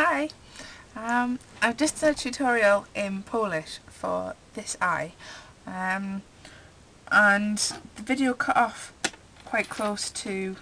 Hi! I've just done a tutorial in Polish for this eye, and the video cut off quite close to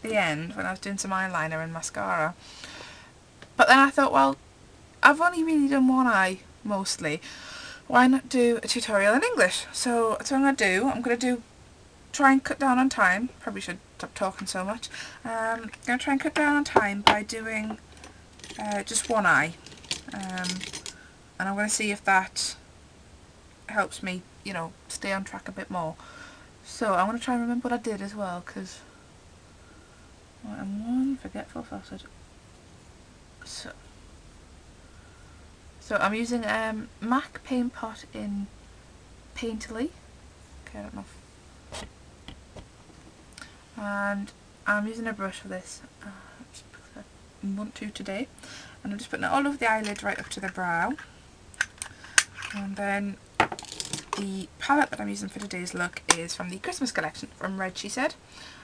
the end when I was doing some eyeliner and mascara. But then I thought, well, I've only really done one eye mostly. Why not do a tutorial in English? So that's what I'm going to try and cut down on time. Probably should stop talking so much. I'm going to try and cut down on time by doing just one eye, and I'm going to see if that helps me, stay on track a bit more. So I'm going to try and remember what I did as well, because I'm one forgetful sausage. So I'm using MAC Paint Pot in Painterly. Okay, I don't know. And I'm using a brush for this. Just because I want to today. And I'm just putting it all over the eyelid right up to the brow. And then the palette that I'm using for today's look is from the Christmas collection from Red She Said.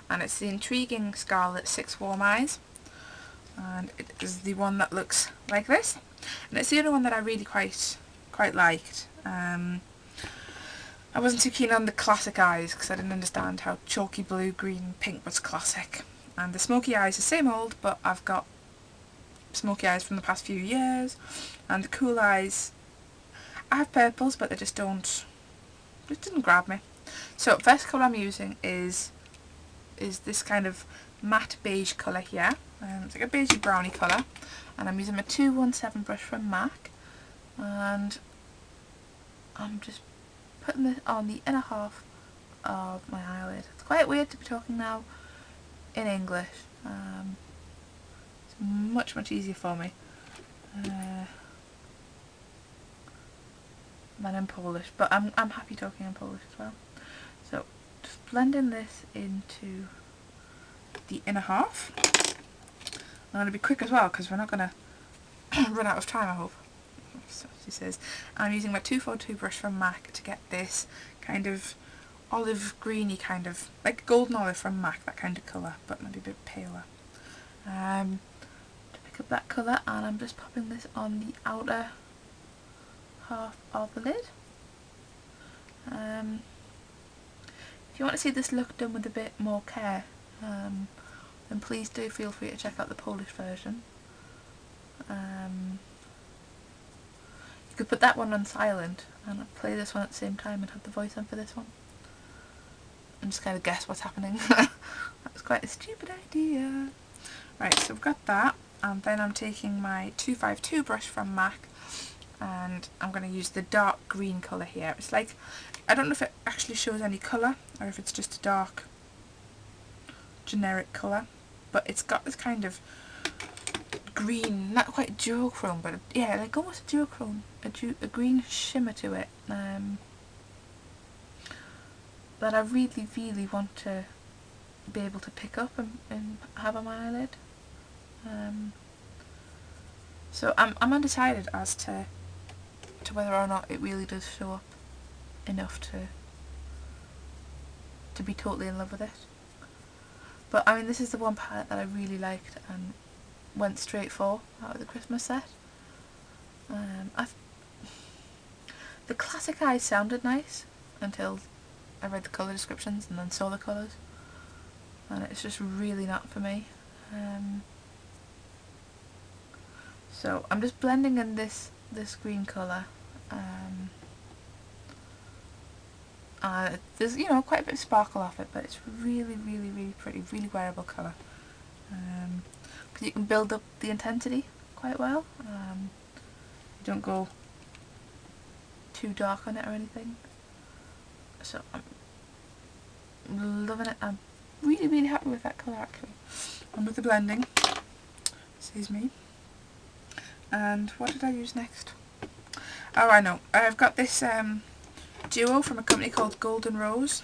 And it's the Intriguing Scarlet 6 Warm Eyes. And it is the one that looks like this. And it's the only one that I really quite liked. I wasn't too keen on the classic eyes because I didn't understand how chalky blue, green, pink was classic. And the smoky eyes are same old, but I've got smoky eyes from the past few years. And the cool eyes, I have purples, but they just didn't grab me. So first colour I'm using is this kind of matte beige colour here. It's like a beigey browny colour. And I'm using my 217 brush from MAC. And I'm just putting this on the inner half of my eyelid. It's quite weird to be talking now in English. It's much easier for me than in Polish, but I'm happy talking in Polish as well. So just blending this into the inner half. I'm going to be quick as well because we're not going to run out of time, I hope. So she says, I'm using my 242 brush from MAC to get this kind of olive greeny kind of, like golden olive from MAC, that kind of colour, but maybe a bit paler. To pick up that colour, and I'm just popping this on the outer half of the lid. If you want to see this look done with a bit more care, then please do feel free to check out the Polish version. You could put that one on silent and play this one at the same time and have the voice on for this one. And just kind of guess what's happening. That was quite a stupid idea. Right, so we've got that, and then I'm taking my 252 brush from MAC and I'm going to use the dark green colour here. It's like, I don't know if it actually shows any colour or if it's just a dark generic colour, but it's got this kind of green, not quite duochrome, but yeah, like almost a duochrome, a green shimmer to it, that I really want to be able to pick up and have on my eyelid. So I'm undecided as to whether or not it really does show up enough to be totally in love with it. But I mean, this is the one palette that I really liked and went straight for out of the Christmas set. The classic eyes sounded nice until I read the colour descriptions and then saw the colours, and it's just really not for me. So I'm just blending in this green colour. There's quite a bit of sparkle off it, but it's really pretty, really wearable colour. Because you can build up the intensity quite well. You don't go too dark on it or anything. So I'm loving it. I'm really happy with that colour actually. And with the blending, excuse me. And what did I use next? Oh, I know. I've got this duo from a company called Golden Rose.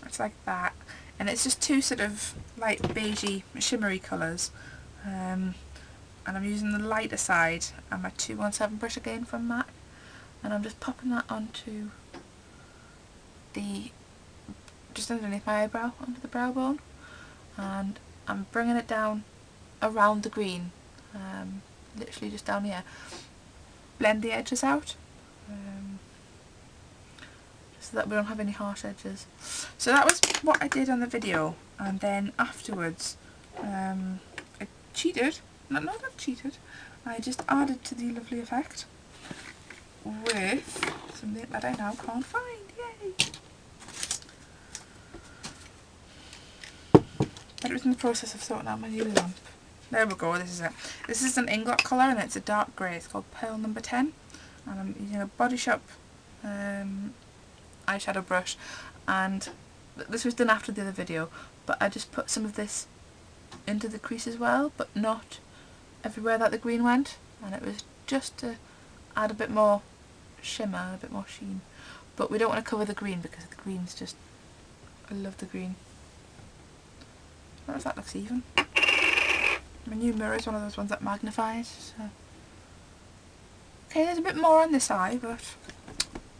It's like that, and it's just two sort of light beigey shimmery colours, and I'm using the lighter side and my 217 brush again from MAC, and I'm just popping that onto just underneath my eyebrow, onto the brow bone, and I'm bringing it down around the green, literally just down here. Blend the edges out, so that we don't have any harsh edges. So that was what I did on the video, and then afterwards I cheated. No, not cheated. I just added to the lovely effect with something that I now can't find. Yay! But it was in the process of sorting out my new lamp. There we go, this is it. This is an ingot colour and it's a dark grey. It's called Pearl number 10. And I'm using a Body Shop eyeshadow brush. And this was done after the other video, but I just put some of this into the crease as well, but not everywhere that the green went. And it was just to add a bit more shimmer, a bit more sheen. But we don't want to cover the green because the green's just... I love the green. I don't know if that looks even. My new mirror is one of those ones that magnifies. So. Okay, there's a bit more on this eye, but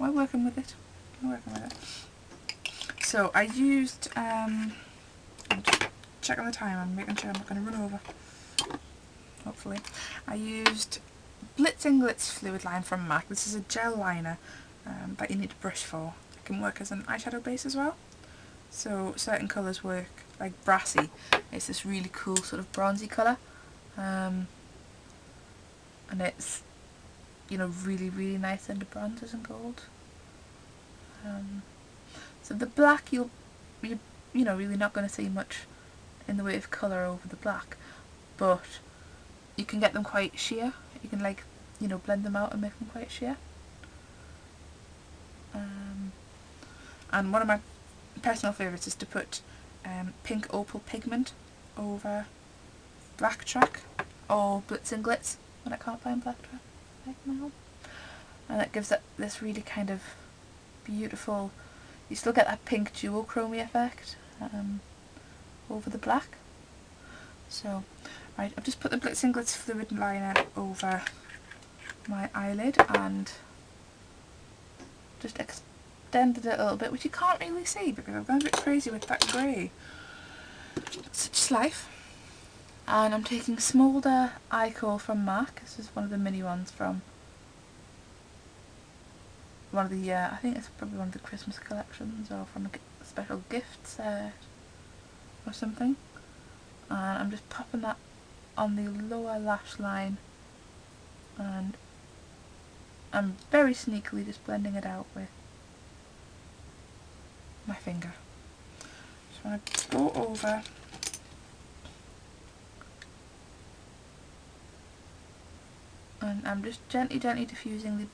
we're working with it. So I used, I'm just checking the time, I'm making sure I'm not going to run over. Hopefully. I used Blitz and Glitz fluid line from MAC. This is a gel liner that you need a brush for. It can work as an eyeshadow base as well. So certain colours work, like Brassy. It's this really cool sort of bronzy colour. And it's, you know, really, really nice under bronzes and gold. So the black, you know, really not going to see much in the way of colour over the black. But you can get them quite sheer. You can, like, you know, blend them out and make them quite sheer. And one of my personal favourites is to put pink opal pigment over black track or Blitz and Glitz when I can't find black track right now. And it gives it this really kind of beautiful, you still get that pink duochrome effect over the black. So, right, I've just put the Blitz and Glitz fluid liner over my eyelid and just extended it a little bit, which you can't really see because I've gone a bit crazy with that grey. Such is life. And I'm taking Smolder Eye Kohl from MAC. This is one of the mini ones from one of the, I think it's probably one of the Christmas collections or from a special gift set or something. And I'm just popping that on the lower lash line and I'm very sneakily just blending it out with my finger. Just want to go over and I'm just gently diffusing the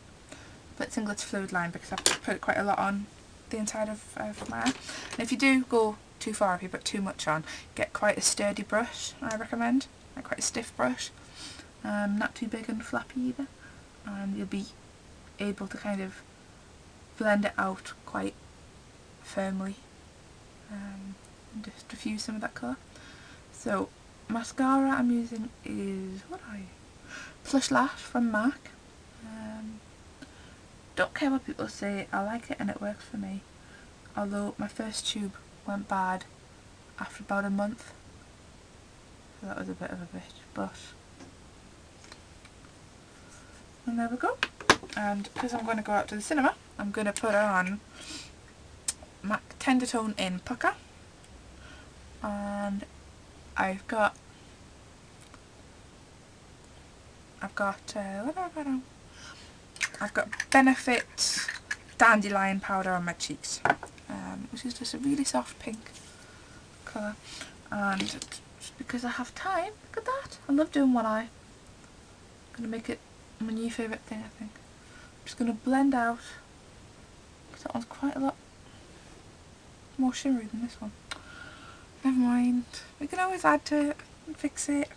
Blitz and Glitz fluid line because I've put quite a lot on the inside of my eye. And if you do go too far, if you put too much on, get quite a sturdy brush, I recommend, like quite a stiff brush, not too big and flappy either, and you'll be able to kind of blend it out quite firmly and just diffuse some of that colour. So mascara I'm using is, what are you? Plush Lash from MAC. Don't care what people say, I like it and it works for me. Although my first tube went bad after about a month. So that was a bit of a bitch, but... And there we go. And because I'm going to go out to the cinema, I'm going to put on MAC Tender Tone in Pucker. And I've got what have I got on? I've got Benefit Dandelion powder on my cheeks, which is just a really soft pink colour. And just because I have time, look at that. I love doing one eye. I'm going to make it my new favourite thing, I think. I'm just going to blend out, because that one's quite a lot more shimmery than this one. Never mind. We can always add to it and fix it.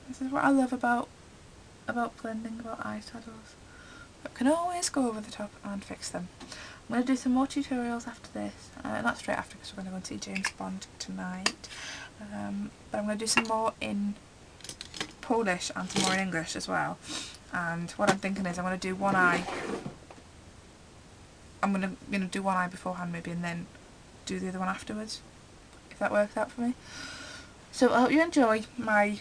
This is what I love about blending, about eyeshadows. But can always go over the top and fix them. I'm going to do some more tutorials after this. Not straight after because we're going to go and see James Bond tonight. But I'm going to do some more in Polish and some more in English as well. And what I'm thinking is I'm going to do one eye. I'm going to do one eye beforehand maybe and then do the other one afterwards. If that works out for me. So I hope you enjoy my